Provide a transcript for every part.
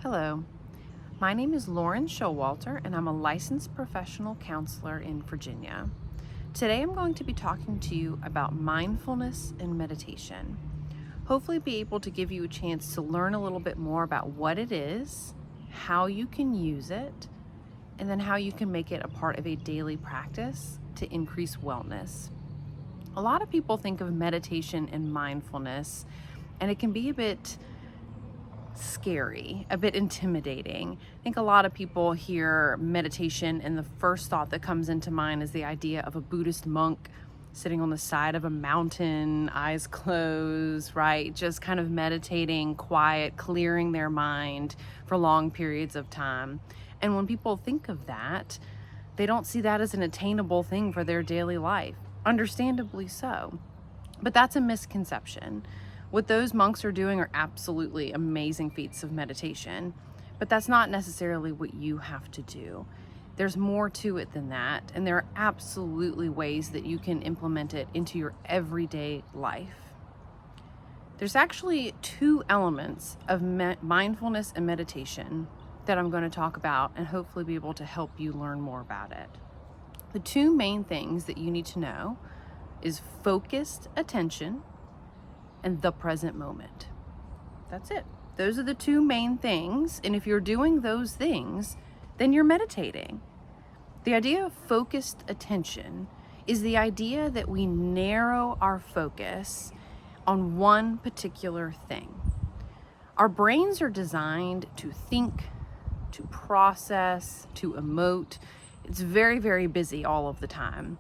Hello, my name is Lauren Showalter, and I'm a licensed professional counselor in Virginia. Today I'm going to be talking to you about mindfulness and meditation. Hopefully be able to give you a chance to learn a little bit more about what it is, how you can use it, and then how you can make it a part of a daily practice to increase wellness. A lot of people think of meditation and mindfulness, and it can be a bit scary, a bit intimidating. I think a lot of people hear meditation, and the first thought that comes into mind is the idea of a Buddhist monk sitting on the side of a mountain, eyes closed, right? Just kind of meditating, quiet, clearing their mind for long periods of time. And when people think of that, they don't see that as an attainable thing for their daily life. Understandably so. But that's a misconception. What those monks are doing are absolutely amazing feats of meditation, but that's not necessarily what you have to do. There's more to it than that, and there are absolutely ways that you can implement it into your everyday life. There's actually two elements of mindfulness and meditation that I'm going to talk about and hopefully be able to help you learn more about it. The two main things that you need to know is focused attention and the present moment. That's it. Those are the two main things. And if you're doing those things, then you're meditating. The idea of focused attention is the idea that we narrow our focus on one particular thing. Our brains are designed to think, to process, to emote. It's very, very busy all of the time.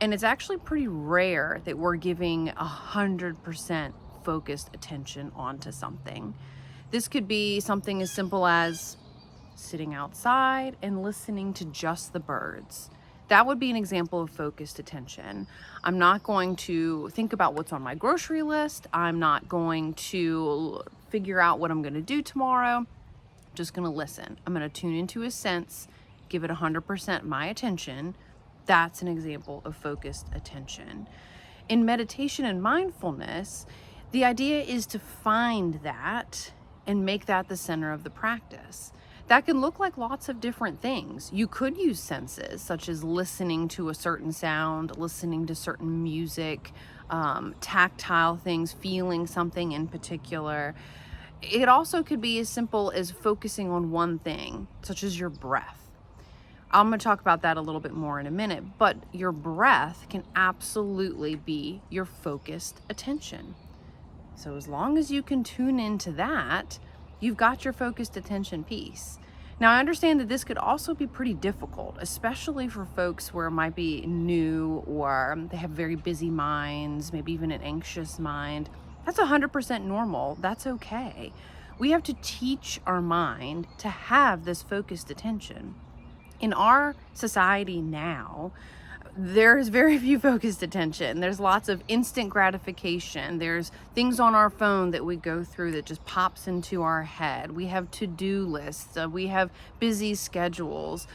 And it's actually pretty rare that we're giving 100% focused attention onto something. This could be something as simple as sitting outside and listening to just the birds. That would be an example of focused attention. I'm not going to think about what's on my grocery list. I'm not going to figure out what I'm going to do tomorrow. I'm just going to listen. I'm going to tune into a sense, give it 100% my attention. That's an example of focused attention. In meditation and mindfulness, the idea is to find that and make that the center of the practice. That can look like lots of different things. You could use senses, such as listening to a certain sound, listening to certain music, tactile things, feeling something in particular. It also could be as simple as focusing on one thing, such as your breath. I'm going to talk about that a little bit more in a minute, but your breath can absolutely be your focused attention. So as long as you can tune into that, you've got your focused attention piece. Now, I understand that this could also be pretty difficult, especially for folks where it might be new or they have very busy minds, maybe even an anxious mind. That's 100% normal. That's okay. We have to teach our mind to have this focused attention. In our society now, there's very few focused attention. There's lots of instant gratification. There's things on our phone that we go through that just pops into our head. We have to-do lists. We have busy schedules.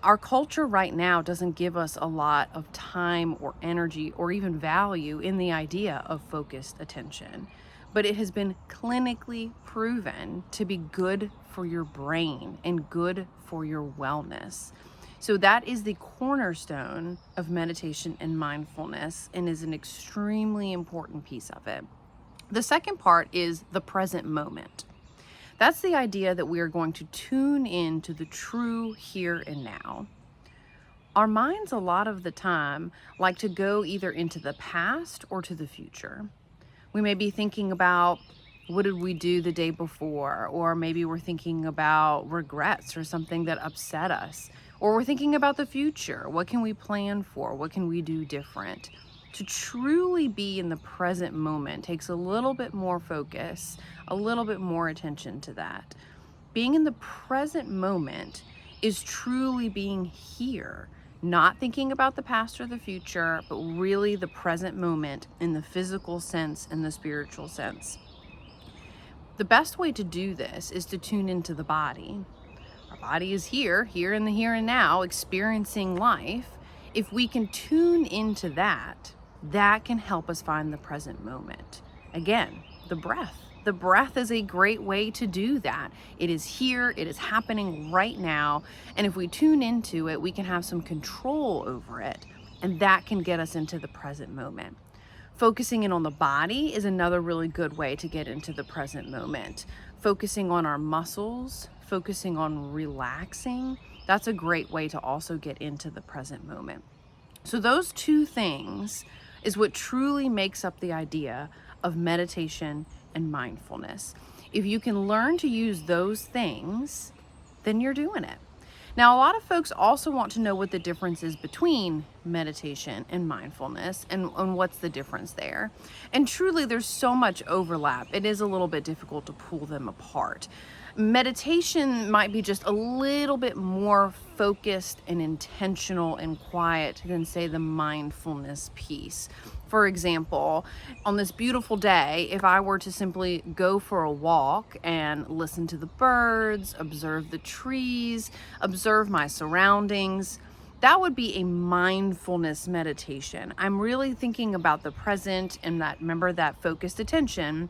Our culture right now doesn't give us a lot of time or energy or even value in the idea of focused attention. But it has been clinically proven to be good for your brain and good for your wellness. So that is the cornerstone of meditation and mindfulness and is an extremely important piece of it. The second part is the present moment. That's the idea that we are going to tune in to the true here and now. Our minds a lot of the time like to go either into the past or to the future. We may be thinking about what did we do the day before, or maybe we're thinking about regrets or something that upset us, or we're thinking about the future. What can we plan for? What can we do different? To truly be in the present moment takes a little bit more focus, a little bit more attention to that. Being in the present moment is truly being here, not thinking about the past or the future, but really the present moment in the physical sense and the spiritual sense. The best way to do this is to tune into the body. Our body is here in the here and now, experiencing life. If we can tune into that, that can help us find the present moment. Again, the breath. The breath is a great way to do that. It is here, it is happening right now, and if we tune into it, we can have some control over it, and that can get us into the present moment. Focusing in on the body is another really good way to get into the present moment. Focusing on our muscles, focusing on relaxing, that's a great way to also get into the present moment. So those two things is what truly makes up the idea of meditation and mindfulness. If you can learn to use those things, then you're doing it. Now, a lot of folks also want to know what the difference is between meditation and mindfulness and what's the difference there. And truly, there's so much overlap. It is a little bit difficult to pull them apart. Meditation might be just a little bit more focused and intentional and quiet than, say, the mindfulness piece. For example, on this beautiful day, if I were to simply go for a walk and listen to the birds, observe the trees, observe my surroundings, that would be a mindfulness meditation. I'm really thinking about the present and that focused attention.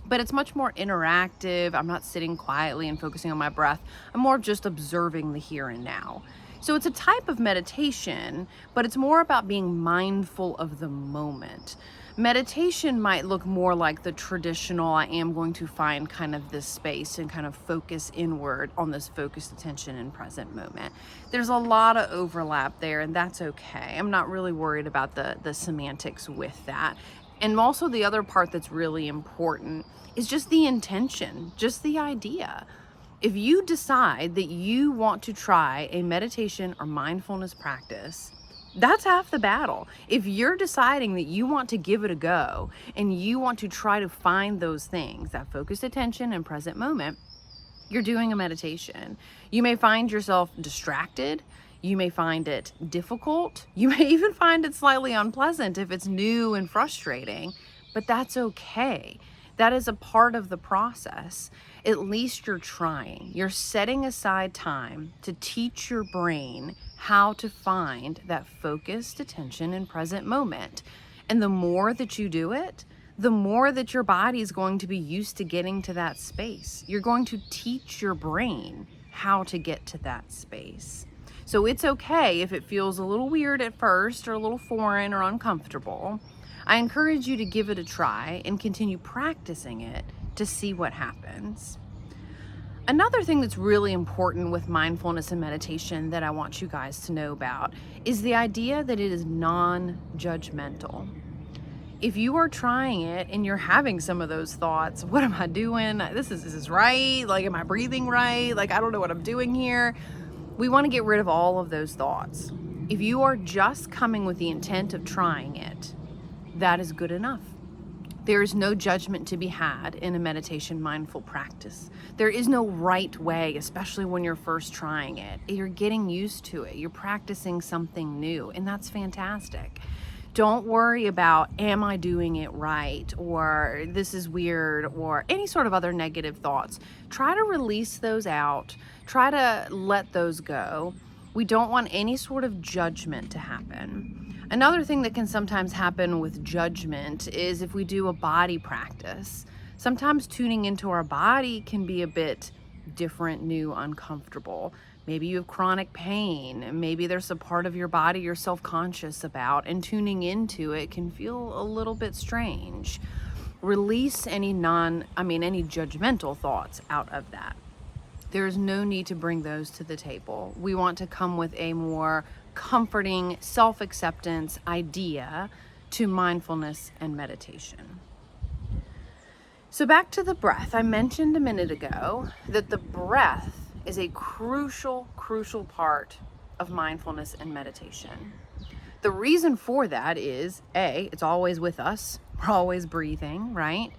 But it's much more interactive. I'm not sitting quietly and focusing on my breath. I'm more just observing the here and now. So it's a type of meditation, but it's more about being mindful of the moment. Meditation might look more like the traditional, I am going to find kind of this space and kind of focus inward on this focused attention and present moment. There's a lot of overlap there, and that's okay. I'm not really worried about the semantics with that. And also the other part that's really important is just the intention, just the idea. If you decide that you want to try a meditation or mindfulness practice, that's half the battle. If you're deciding that you want to give it a go and you want to try to find those things, that focused attention and present moment, you're doing a meditation. You may find yourself distracted. You may find it difficult. You may even find it slightly unpleasant if it's new and frustrating, but that's okay. That is a part of the process. At least you're trying. You're setting aside time to teach your brain how to find that focused attention and present moment. And the more that you do it, the more that your body is going to be used to getting to that space. You're going to teach your brain how to get to that space. So it's okay if it feels a little weird at first or a little foreign or uncomfortable. I encourage you to give it a try and continue practicing it to see what happens. Another thing that's really important with mindfulness and meditation that I want you guys to know about is the idea that it is non-judgmental. If you are trying it and you're having some of those thoughts, what am I doing? This is right? Like, am I breathing right? Like, I don't know what I'm doing here. We want to get rid of all of those thoughts. If you are just coming with the intent of trying it, that is good enough. There is no judgment to be had in a meditation mindful practice. There is no right way, especially when you're first trying it. You're getting used to it. You're practicing something new, and that's fantastic. Don't worry about, am I doing it right? Or this is weird, or any sort of other negative thoughts. Try to release those out. Try to let those go. We don't want any sort of judgment to happen. Another thing that can sometimes happen with judgment is if we do a body practice. Sometimes tuning into our body can be a bit different, new, uncomfortable. Maybe you have chronic pain. Maybe there's a part of your body you're self-conscious about, and tuning into it can feel a little bit strange. Release any judgmental thoughts out of that. There's no need to bring those to the table. We want to come with a more comforting self-acceptance idea to mindfulness and meditation. So back to the breath. I mentioned a minute ago that the breath is a crucial part of mindfulness and meditation. The reason for that is, A, it's always with us. We're always breathing, right?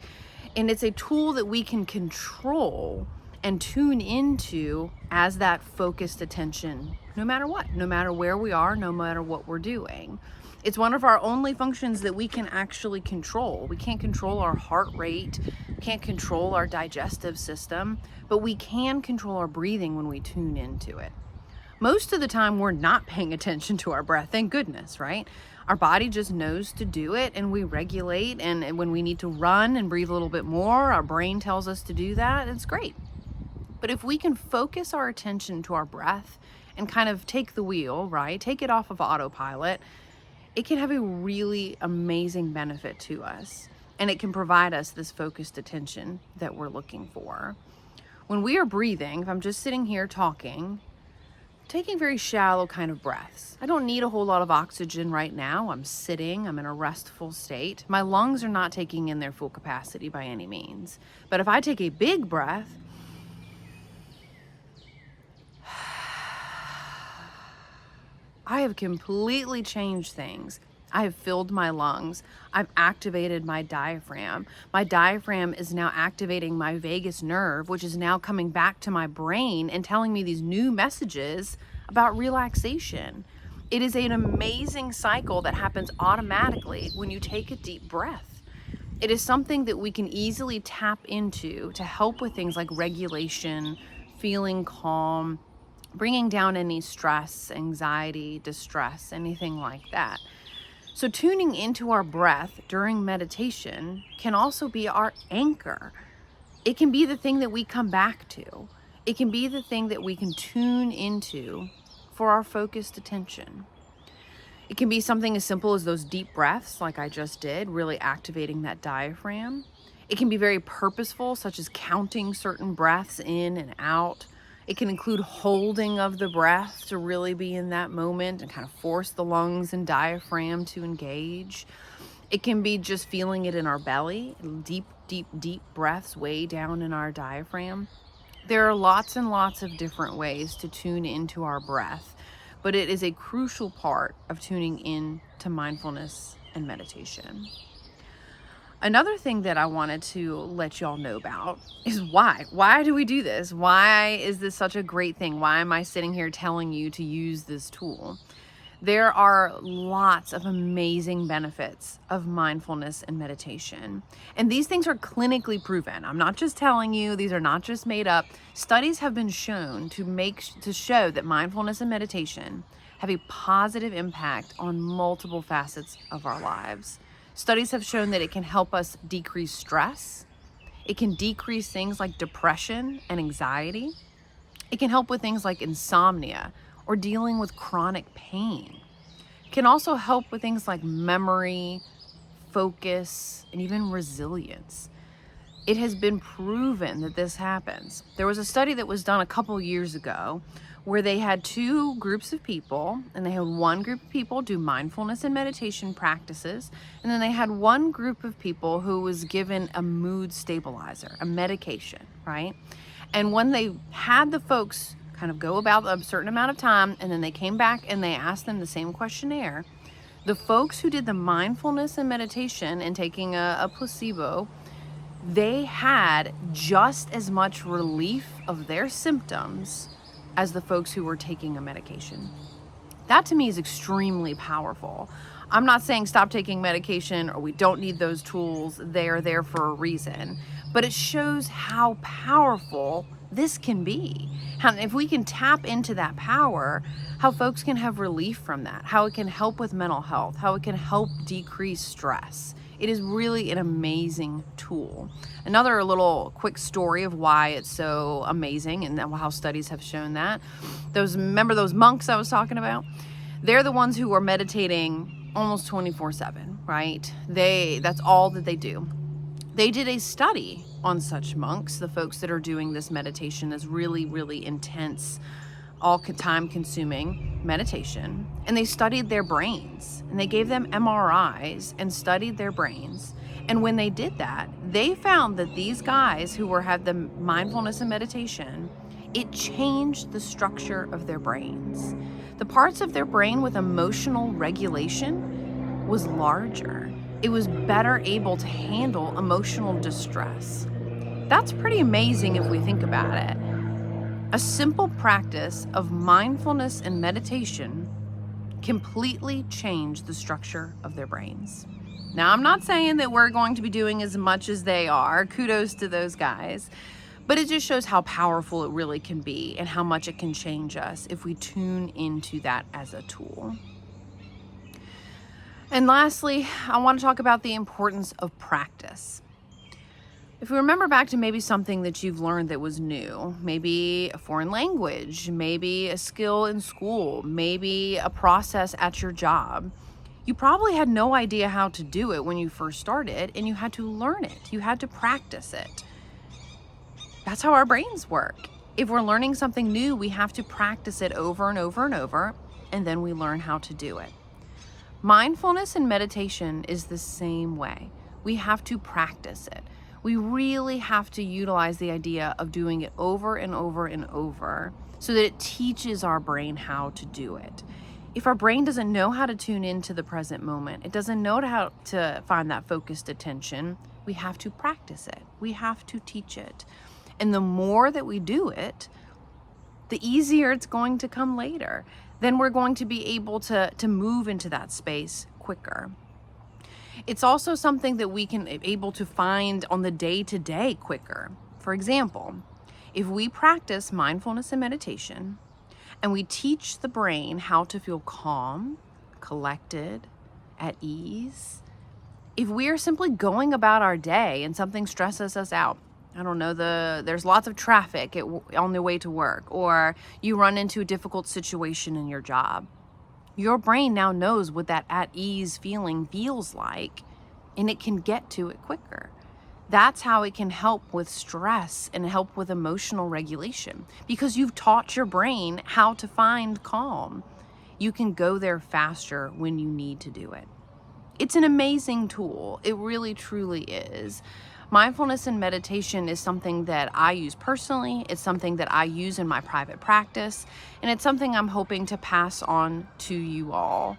And it's a tool that we can control and tune into as that focused attention, no matter what, no matter where we are, no matter what we're doing. It's one of our only functions that we can actually control. We can't control our heart rate, can't control our digestive system, but we can control our breathing when we tune into it. Most of the time, we're not paying attention to our breath, thank goodness, right? Our body just knows to do it, and we regulate. And when we need to run and breathe a little bit more, our brain tells us to do that. It's great. But if we can focus our attention to our breath and kind of take the wheel, right? Take it off of autopilot, it can have a really amazing benefit to us. And it can provide us this focused attention that we're looking for. When we are breathing, if I'm just sitting here talking, taking very shallow kind of breaths. I don't need a whole lot of oxygen right now. I'm sitting, I'm in a restful state. My lungs are not taking in their full capacity by any means. But if I take a big breath, I have completely changed things. I have filled my lungs. I've activated my diaphragm. My diaphragm is now activating my vagus nerve, which is now coming back to my brain and telling me these new messages about relaxation. It is an amazing cycle that happens automatically when you take a deep breath. It is something that we can easily tap into to help with things like regulation, feeling calm, bringing down any stress, anxiety, distress, anything like that. So tuning into our breath during meditation can also be our anchor. It can be the thing that we come back to. It can be the thing that we can tune into for our focused attention. It can be something as simple as those deep breaths like I just did, really activating that diaphragm. It can be very purposeful, such as counting certain breaths in and out. It can include holding of the breath to really be in that moment and kind of force the lungs and diaphragm to engage. It can be just feeling it in our belly, deep, deep, deep breaths way down in our diaphragm. There are lots and lots of different ways to tune into our breath, but it is a crucial part of tuning in to mindfulness and meditation. Another thing that I wanted to let y'all know about is why. Why do we do this? Why is this such a great thing? Why am I sitting here telling you to use this tool? There are lots of amazing benefits of mindfulness and meditation. And these things are clinically proven. I'm not just telling you, these are not just made up. Studies have been shown to show that mindfulness and meditation have a positive impact on multiple facets of our lives. Studies have shown that it can help us decrease stress. It can decrease things like depression and anxiety. It can help with things like insomnia or dealing with chronic pain. It can also help with things like memory, focus, and even resilience. It has been proven that this happens. There was a study that was done a couple years ago where they had two groups of people, and they had one group of people do mindfulness and meditation practices, and then they had one group of people who was given a mood stabilizer, a medication, right? And when they had the folks kind of go about a certain amount of time, and then they came back and they asked them the same questionnaire, the folks who did the mindfulness and meditation and taking a placebo, they had just as much relief of their symptoms as the folks who were taking a medication. That to me is extremely powerful. I'm not saying stop taking medication or we don't need those tools. They are there for a reason. But it shows how powerful this can be. How, if we can tap into that power, how folks can have relief from that, how it can help with mental health, how it can help decrease stress. It is really an amazing tool. Another little quick story of why it's so amazing and how studies have shown that. Remember those monks I was talking about? They're the ones who are meditating almost 24/7, right? That's all that they do. They did a study on such monks, the folks that are doing this meditation, this really, really intense, all time consuming meditation, and they studied their brains, and they gave them MRIs and studied their brains. And when they did that, they found that these guys who had the mindfulness and meditation, it changed the structure of their brains. The parts of their brain with emotional regulation was larger. It was better able to handle emotional distress. That's pretty amazing if we think about it. A simple practice of mindfulness and meditation completely changed the structure of their brains. Now, I'm not saying that we're going to be doing as much as they are. Kudos to those guys. But it just shows how powerful it really can be and how much it can change us if we tune into that as a tool. And lastly, I want to talk about the importance of practice. If we remember back to maybe something that you've learned that was new, maybe a foreign language, maybe a skill in school, maybe a process at your job, you probably had no idea how to do it when you first started, and you had to learn it. You had to practice it. That's how our brains work. If we're learning something new, we have to practice it over and over and over, and then we learn how to do it. Mindfulness and meditation is the same way. We have to practice it. We really have to utilize the idea of doing it over and over and over so that it teaches our brain how to do it. If our brain doesn't know how to tune into the present moment, it doesn't know how to find that focused attention, we have to practice it. We have to teach it. And the more that we do it, the easier it's going to come later. Then we're going to be able to move into that space quicker. It's also something that we can able to find on the day-to-day quicker. For example, if we practice mindfulness and meditation and we teach the brain how to feel calm, collected, at ease, if we are simply going about our day and something stresses us out, I don't know, there's lots of traffic on the way to work, or you run into a difficult situation in your job. Your brain now knows what that at ease feeling feels like, and it can get to it quicker. That's how it can help with stress and help with emotional regulation, because you've taught your brain how to find calm. You can go there faster when you need to do it. It's an amazing tool. It really, truly is. Mindfulness and meditation is something that I use personally. It's something that I use in my private practice, and it's something I'm hoping to pass on to you all.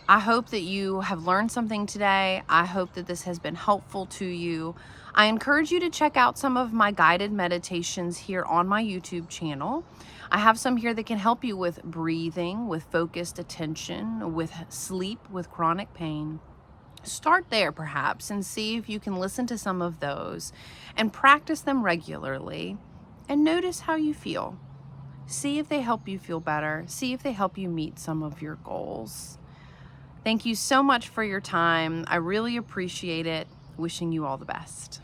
I hope that you have learned something today. I hope that this has been helpful to you. I encourage you to check out some of my guided meditations here on my YouTube channel. I have some here that can help you with breathing, with focused attention, with sleep, with chronic pain. Start there perhaps and see if you can listen to some of those and practice them regularly and notice how you feel. See if they help you feel better. See if they help you meet some of your goals. Thank you so much for your time. I really appreciate it. Wishing you all the best.